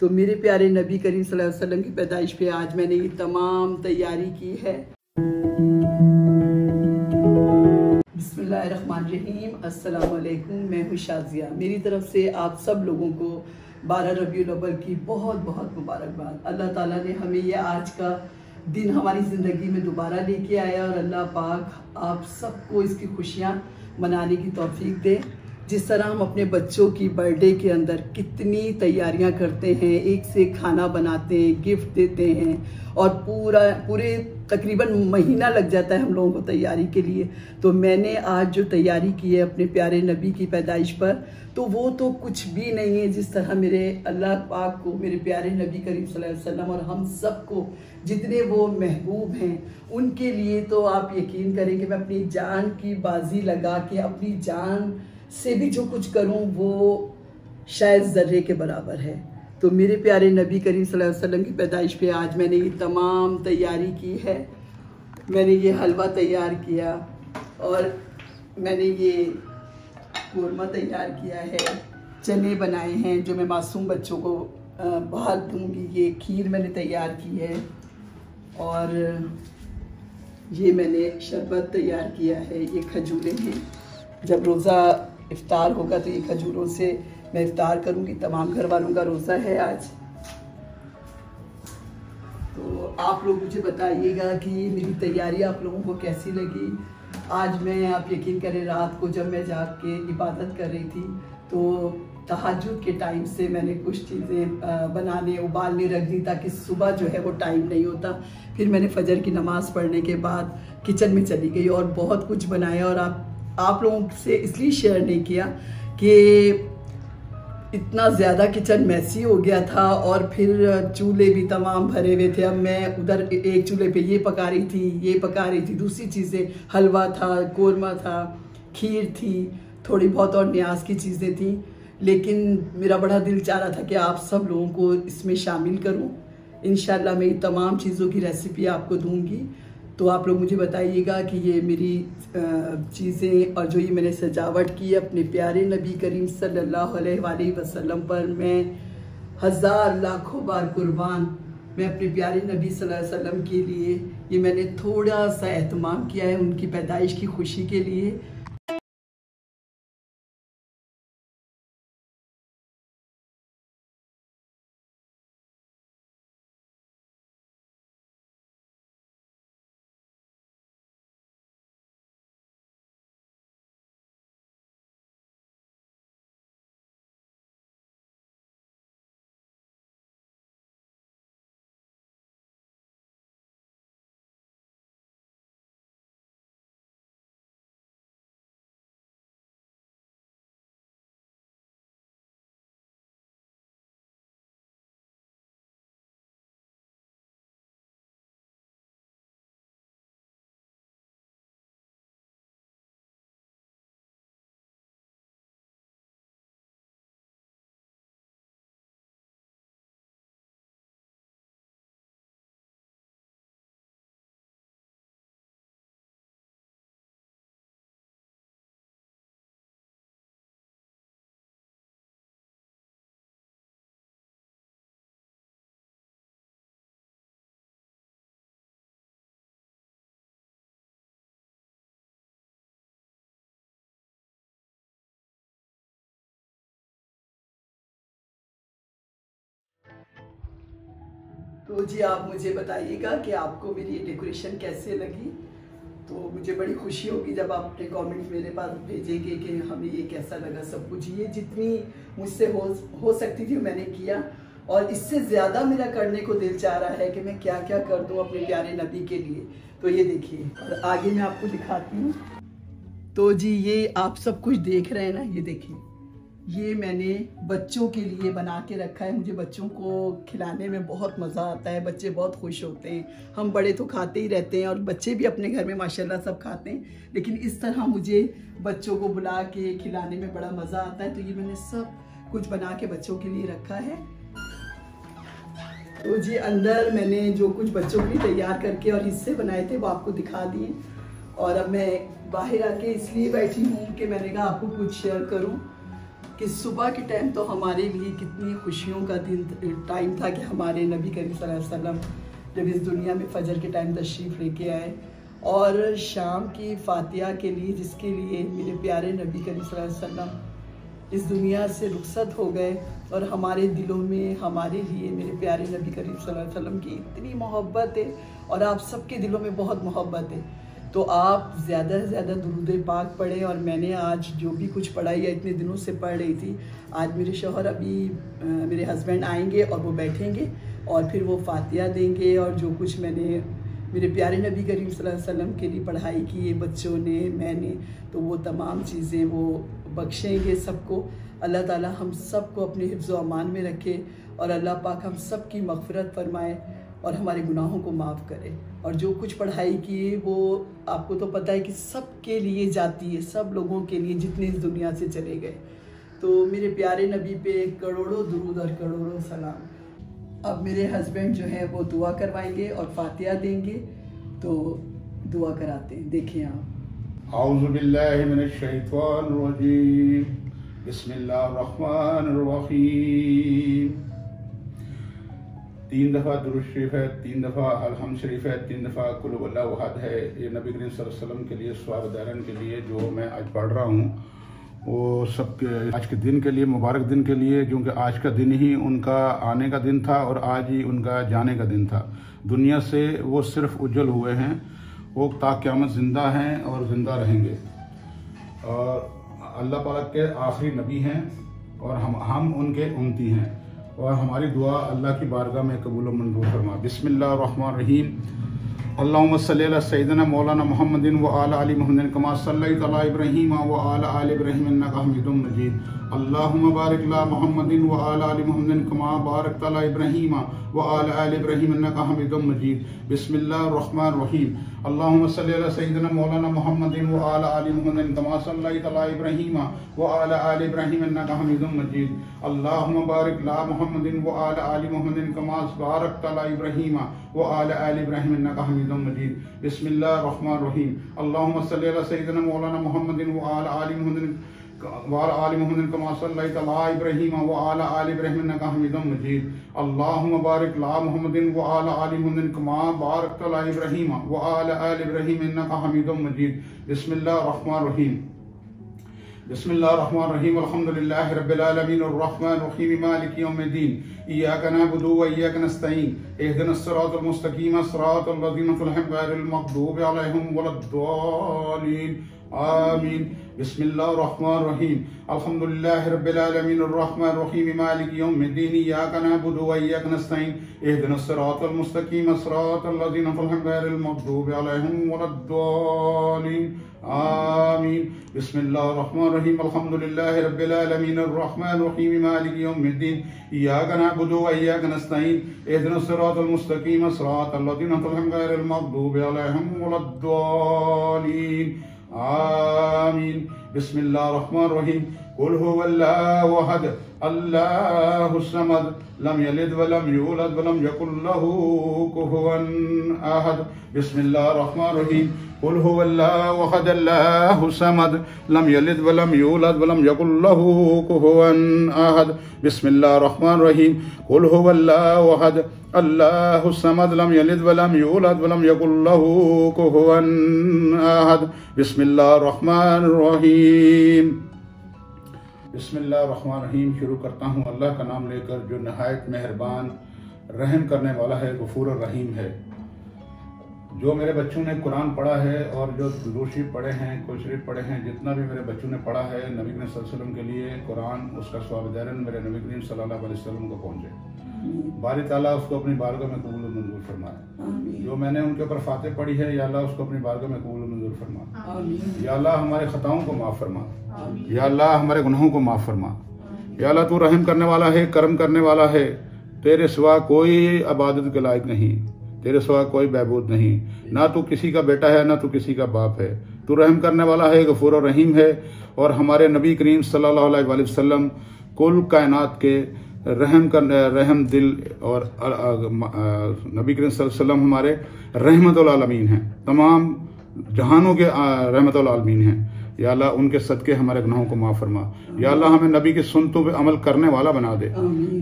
तो मेरे प्यारे नबी करीम सल्लल्लाहु अलैहि वसल्लम की पैदाइश पे आज मैंने ये तमाम तैयारी की है। बिस्मिल्लाहिर्रहमानिर्रहीम, अस्सलाम वालेकुम। मैं हूँ शाज़िया। मेरी तरफ से आप सब लोगों को 12 रबीउल अव्वल की बहुत बहुत मुबारकबाद। अल्लाह ताला ने हमें ये आज का दिन हमारी ज़िंदगी में दोबारा लेके आया और अल्लाह पाक आप सबको इसकी खुशियाँ मनाने की तौफीक दे। जिस तरह हम अपने बच्चों की बर्थडे के अंदर कितनी तैयारियां करते हैं, एक से एक खाना बनाते हैं, गिफ्ट देते हैं और पूरे तकरीबन महीना लग जाता है हम लोगों को तैयारी के लिए। तो मैंने आज जो तैयारी की है अपने प्यारे नबी की पैदाइश पर, तो वो तो कुछ भी नहीं है जिस तरह मेरे अल्लाह पाक को, मेरे प्यारे नबी करीम सल्लल्लाहु अलैहि वसल्लम और हम सबको जितने वो महबूब हैं उनके लिए तो आप यकीन करें कि मैं अपनी जान की बाजी लगा के अपनी जान से भी जो कुछ करूं वो शायद ज़र्रे के बराबर है। तो मेरे प्यारे नबी करीम सल्लल्लाहु अलैहि वसल्लम की पैदाइश पे आज मैंने ये तमाम तैयारी की है। मैंने ये हलवा तैयार किया और मैंने ये कोरमा तैयार किया है, चने बनाए हैं जो मैं मासूम बच्चों को बाहर दूंगी। ये खीर मैंने तैयार की है और ये मैंने शरबत तैयार किया है। ये खजूरें हैं, जब रोज़ा इफ्तार होगा तो ये खजूरों से मैं इफ्तार करूंगी। तमाम घर वालों का रोज़ा है आज। तो आप लोग मुझे बताइएगा कि मेरी तैयारी आप लोगों को कैसी लगी। आज मैं, आप यकीन करें, रात को जब मैं जाग के इबादत कर रही थी तो तहज्जुद के टाइम से मैंने कुछ चीज़ें बनाने उबालने रख दी ताकि सुबह जो है वो टाइम नहीं होता। फिर मैंने फजर की नमाज़ पढ़ने के बाद किचन में चली गई और बहुत कुछ बनाया और आप लोगों से इसलिए शेयर नहीं किया कि इतना ज़्यादा किचन मैसी हो गया था और फिर चूल्हे भी तमाम भरे हुए थे। अब मैं उधर एक चूल्हे पे ये पका रही थी, ये पका रही थी, दूसरी चीज़ें, हलवा था, कोरमा था, खीर थी, थोड़ी बहुत और न्याज की चीज़ें थी। लेकिन मेरा बड़ा दिल चाह रहा था कि आप सब लोगों को इसमें शामिल करूं। इंशाल्लाह मैं ये तमाम चीज़ों की रेसिपी आपको दूंगी। तो आप लोग मुझे बताइएगा कि ये मेरी चीज़ें और जो ये मैंने सजावट की है अपने प्यारे नबी करीम सल्लल्लाहु अलैहि वसल्लम पर, मैं हज़ार लाखों बार कुर्बान। मैं अपने प्यारे नबी सल्लल्लाहु अलैहि वसल्लम के लिए ये मैंने थोड़ा सा एहतमाम किया है, उनकी पैदाइश की खुशी के लिए। तो जी आप मुझे बताइएगा कि आपको मेरी ये डेकोरेशन कैसे लगी। तो मुझे बड़ी खुशी होगी जब आप अपने कमेंट मेरे पास भेजेंगे कि हमें ये कैसा लगा सब कुछ। ये जितनी मुझसे हो सकती थी मैंने किया और इससे ज़्यादा मेरा करने को दिल चाह रहा है कि मैं क्या क्या कर दूँ अपने प्यारे नबी के लिए। तो ये देखिए और आगे मैं आपको दिखाती हूँ। तो जी ये आप सब कुछ देख रहे हैं ना, ये देखिए, ये मैंने बच्चों के लिए बना के रखा है। मुझे बच्चों को खिलाने में बहुत मज़ा आता है, बच्चे बहुत खुश होते हैं। हम बड़े तो खाते ही रहते हैं और बच्चे भी अपने घर में माशाल्लाह सब खाते हैं, लेकिन इस तरह मुझे बच्चों को बुला के खिलाने में बड़ा मज़ा आता है। तो ये मैंने सब कुछ बना के बच्चों के लिए रखा है। तो जी अंदर मैंने जो कुछ बच्चों के लिए तैयार करके और हिस्से बनाए थे वो आपको दिखा दिए। और अब मैं बाहर आके इसलिए बैठी हूँ कि मैंने कहा आपको कुछ शेयर करूँ। कि सुबह के टाइम तो हमारे लिए कितनी खुशियों का दिन टाइम था कि हमारे नबी करीम सल्लल्लाहु अलैहि वसल्लम जब इस दुनिया में फजर के टाइम तशरीफ़ लेके आए, और शाम की फातिहा के लिए जिसके लिए मेरे प्यारे नबी करीम सल्लल्लाहु अलैहि वसल्लम इस दुनिया से रुखसत हो गए, और हमारे दिलों में हमारे लिए मेरे प्यारे नबी करीम सल्लल्लाहु अलैहि वसल्लम की इतनी मोहब्बत है, और आप सबके दिलों में बहुत मोहब्बत है। तो आप ज़्यादा से ज़्यादा दुरूद पाक पढ़ें। और मैंने आज जो भी कुछ पढ़ाई है इतने दिनों से पढ़ रही थी, आज मेरे शौहर अभी मेरे हस्बैंड आएंगे और वो बैठेंगे और फिर वो फातिहा देंगे, और जो कुछ मैंने मेरे प्यारे नबी करीम सल्लल्लाहु अलैहि वसल्लम के लिए पढ़ाई की है बच्चों ने, मैंने, तो वो तमाम चीज़ें वो बख्शेंगे सबको। अल्लाह ताला हम सबको अपने हिफ्ज़ व अमान में रखे, और अल्लाह पाक हम सब की मग़फ़िरत फरमाए और हमारे गुनाहों को माफ़ करे। और जो कुछ पढ़ाई की है वो आपको तो पता है कि सब के लिए जाती है, सब लोगों के लिए जितने इस दुनिया से चले गए। तो मेरे प्यारे नबी पे करोड़ों दुरूद और करोड़ों सलाम। अब मेरे हस्बैंड जो है वो दुआ करवाएंगे और फातिहा देंगे, तो दुआ कराते हैं, देखें आप। औज़ु बिल्लाहि मिनश शैतानिर रजीम, बिस्मिल्लाहिर रहमानिर रहीम। 3 दफ़ा दुरूद शरीफ है, 3 दफ़ा अलहम्द शरीफ है, 3 दफ़ा कुल हुवल्लाहु अहद है। ये नबी करीम सल्लल्लाहु अलैहि वसल्लम के लिए स्वागतारन के लिए जो मैं आज पढ़ रहा हूँ, वो सबके आज के दिन के लिए, मुबारक दिन के लिए, क्योंकि आज का दिन ही उनका आने का दिन था और आज ही उनका जाने का दिन था। दुनिया से वो सिर्फ उज्जल हुए हैं, वो ता क़यामत ज़िंदा हैं और ज़िंदा रहेंगे, और अल्लाह पाक के आखिरी नबी हैं और हम उनके उम्मती हैं, और हमारी दुआ अल्लाह की बारगाह में कबूल व मंजूर फरमा। बिस्मिल्लाहिर रहमानिर रहीम। अल्लाहुम्मा सल्ली अला सय्यिदिना मौलाना मुहम्मदिन व आला आलि मुहम्मदिन कमा सल्लैता अला इब्राहीम व आला आलि इब्राहीम इन्नका हमीदुम मजीद। अल्लाहुम्मा बारिक अला मुहम्मदिन व आला आलि मुहम्मदिन कमा बारकता अला इब्राहीम व आला आलि इब्राहीम इन्नका हमीदुम मजीद। बिस्मिल्लाहिर रहमानिर रहीम। अल्लाहुम्मा सल्ली अला सय्यिदिना मौलाना मुहम्मदिन व आला आलि मुहम्मदिन कमा सल्लैता अला इब्राहीम व आला आलि इब्राहीम इन्नका हमीदुम मजीद। अल्लाहुम्मा बारिक अला मुहम्मदिन व आला आलि मुहम्मदिन कमा बारकता अला इब्राहीम व आला आलि इब्राहीम इन्नका हमीदुम मजीद। बिस्मिल्लाहिर रहमानिर रहीम। अल्लाहुम्मा सल्ली अला सय्यिदिना मौलाना मुहम्मदिन व आला आलि मुहम्मदिन कमा सल्लैता अला इब्राहीम व आला आलि इब्राहीम इन्नका हमीदुम मजीद। अल्लाहुम्मा बारिक अला मुहम्मदिन व आला आलि मुहम्मदिन कमा बारकता अला इब्राहीम व आला आलि इब्राहीम इन्नका हमीदुम मजीद। बिस्मिल्लाहिर रहमानिर रहीम। बिस्मिल्लाहिर रहमानिर रहीम। अल्हम्दुलिल्लाहि रब्बिल आलमीन अर्रहमानिर रहीम मालिकि यौमिद्दीन इय्याका नअबुदु व इय्याका नस्तईन इहदिनस सिरातल मुस्तकीम सिरातल लज़ीना अनअमता गैरिल मग़दूबि अलैहिम वलद्दालीन आमीन। बिस्मिल्लाहिर रहमानिर रहीम। अल्हम्दुलिल्लाहि रब्बिल आलमीन अर्रहमानिर रहीम मालिकि यौमिद्दीन इय्याका नअबुदु व इय्याका नस्तईन इहदिनस सिरातल मुस्तकीम सिरातल लज़ीना अनअमता गैरिल मग़दूबि अलैहिम वलद्दालीन आमीन। बिस्मिल्लाहिर रहमानिर रहीम। अल्हम्दुलिल्लाहि रब्बिल आलमीन अर्रहमानिर रहीम मालिकि यौमिद्दीन इय्याका नअबुदु व इय्याका नस्तईन इहदिनस सिरातल मुस्तकीम सिरातल लज़ीना अनअमता गैरिल मग़दूबि अलैहिम वलद्दालीन आमीन। बिस्मिल्लाहिर रहमानिर रहीम। कुल हुवल्लाहु अहद अल्लाहुस समद लम यलिद व लम यूलद व लम यकुल लहू कुफुवन अहद। बिस्मिल्लाहिर रहमानिर रहीम। कुल हुवल्लाहु अहद अल्लाहुस समद लम यलिद व लम यूलद व लम यकुल लहू कुफुवन अहद। बिस्मिल्लाहिर रहमानिर रहीम। कुल हुवल्लाहु अहद अल्लाहुस समद लम यलिद व लम यूलद व लम यकुल लहू कुफुवन अहद। बिस्मिल्लाहिर रहमानिर रहीम। बिस्मिल्लाहिर रहमानिर रहीम। शुरू करता हूँ अल्लाह का नाम लेकर जो नहायत मेहरबान रहम करने वाला है, गफूर रहीम है। जो मेरे बच्चों ने कुरान पढ़ा है और जो दुरूद शरीफ पढ़े हैं, कुल शरीफ पढ़े हैं, जितना भी मेरे बच्चों ने पढ़ा है नबी करीम सल्लल्लाहु अलैहि वसल्लम के लिए कुरान, उसका स्वाब-ए-दारन मेरे नबी करीम सल्लल्लाहु अलैहि वसल्लम को पहुँचे। बारी ताला उसको अपनी बारगाह में कबूल मंजूर फरमाए। जो मैंने उनके ऊपर फातिह पढ़ी है, या अल्लाह उसको अपनी बारगाह में कबूल मंजूर फरमा। या अल्लाह हमारे खताओं को माफ़ फरमा। या अल्लाह हमारे गुनाहों को माफ़ फरमा। या अल्लाह तू रहम करने वाला है, करम करने वाला है। तेरे सिवा कोई इबादत के लायक नहीं, तेरे सिवा कोई महबूद नहीं। ना तू किसी का बेटा है, ना तू किसी का बाप है। तू रहम करने वाला है, गफूर और रहीम है। और हमारे नबी करीम सल्लल्लाहु अलैहि वसल्लम कुल कायनात के रहम दिल, और नबी करीम सल्लल्लाहु अलैहि वसल्लम हमारे रहमतुल आलमीन हैं, तमाम जहानों के रहमतुल आलमीन हैं। या अल्लाह उनके सदके हमारे गुनाहों को माफ़ फरमा। या अल्लाह हमें नबी की सुन्नतों पे अमल करने वाला बना दे।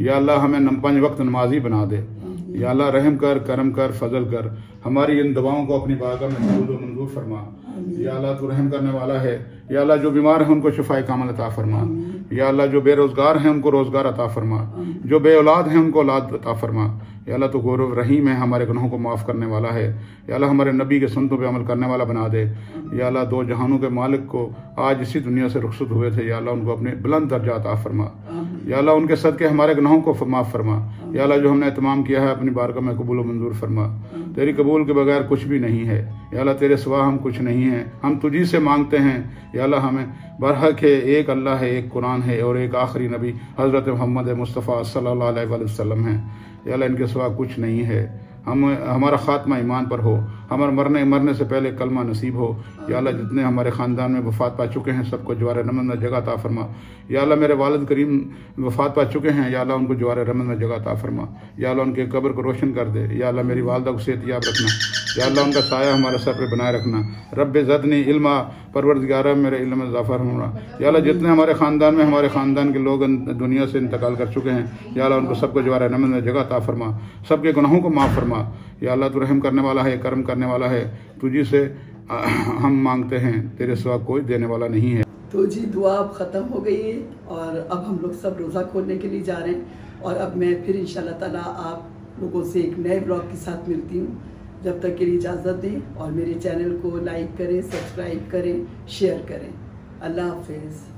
या अल्लाह हमें 5 वक्त नमाजी बना दे। या अल्लाह रहम कर, करम कर, फजल कर, हमारी इन दुआओं को अपनी बारगाह में कबूल व मंजूर फरमा। या अल्लाह तू रहम करने वाला है। या अल्लाह जो बीमार है उनको शिफाए कामिल अता फरमा। या अल्लाह जो बेरोजगार हैं उनको रोजगार अता फरमा। जो बे औलाद हैं उनको औलाद अता फरमा। या अल्लाह तो गौरव रहीम है, हमारे गुनाहों को माफ़ करने वाला है। या अल्लाह हमारे नबी के सुन्नतों पे अमल करने वाला बना दे। या अल्लाह 2 जहानों के मालिक को आज इसी दुनिया से रुखसत हुए थे, या अल्लाह उनको अपने बुलंद दर्जा अता फरमा। या अल्लाह उनके सदके हमारे गुनाहों को माफ़ फरमा। या अल्लाह जो हमने इत्माम किया है अपनी बारगाह में कबूल व मंजूर फरमा। तेरी कबूल के बगैर कुछ भी नहीं है। या अल्लाह तेरे सिवा हम कुछ नहीं है, हम तुझी से मांगते हैं। या अल्लाह हमें बरहक है, एक अल्लाह है, एक कुरान है और एक आखिरी नबी हज़रत मोहम्मद मुस्तफ़ा सल्लल्लाहु अलैहि वसल्लम है। या अल्लाह इनके सिवा कुछ नहीं है। हमारा खात्मा ईमान पर हो, हमारे मरने से पहले कलमा नसीब हो। या अल्लाह जितने हमारे ख़ानदान में वफ़ात पा चुके हैं सबको जवार रहमत में जगह अता फरमा। या अल्लाह मेरे वालिद करीम वफ़ात पा चुके हैं, या अल्लाह उनको जवार रहमत में जगह अता फरमा। या अल्लाह उनके कब्र को रोशन कर दे। या अल्लाह मेरी वालदा को सेहतियाब रखना। या अल्लाह उनका साया हमारे सर पर बनाए रखना। रब्बे ज़दनी इल्मा, परवरदिगारा मेरे इल्म में इज़ाफ़ा फरमा। या अल्लाह जितने हमारे ख़ानदान में हमारे ख़ानदान के लोग दुनिया से इंतकाल कर चुके हैं, या अल्लाह उनको सबको जवार रहमत में जगह अता फरमा, सबके गुनाहों को माफ़ फरमा। या अल्लाह तू रहम करने वाला है, करम करने वाला है, तुझी से हम मांगते हैं, तेरे सिवा कोई देने वाला नहीं है। तो जी दुआ अब ख़त्म हो गई है और अब हम लोग सब रोज़ा खोलने के लिए जा रहे हैं। और अब मैं फिर इंशाल्लाह ताला आप लोगों से एक नए ब्लॉग के साथ मिलती हूँ। जब तक के लिए इजाज़त दें और मेरे चैनल को लाइक करें, सब्सक्राइब करें, शेयर करें। अल्लाह हाफिज़।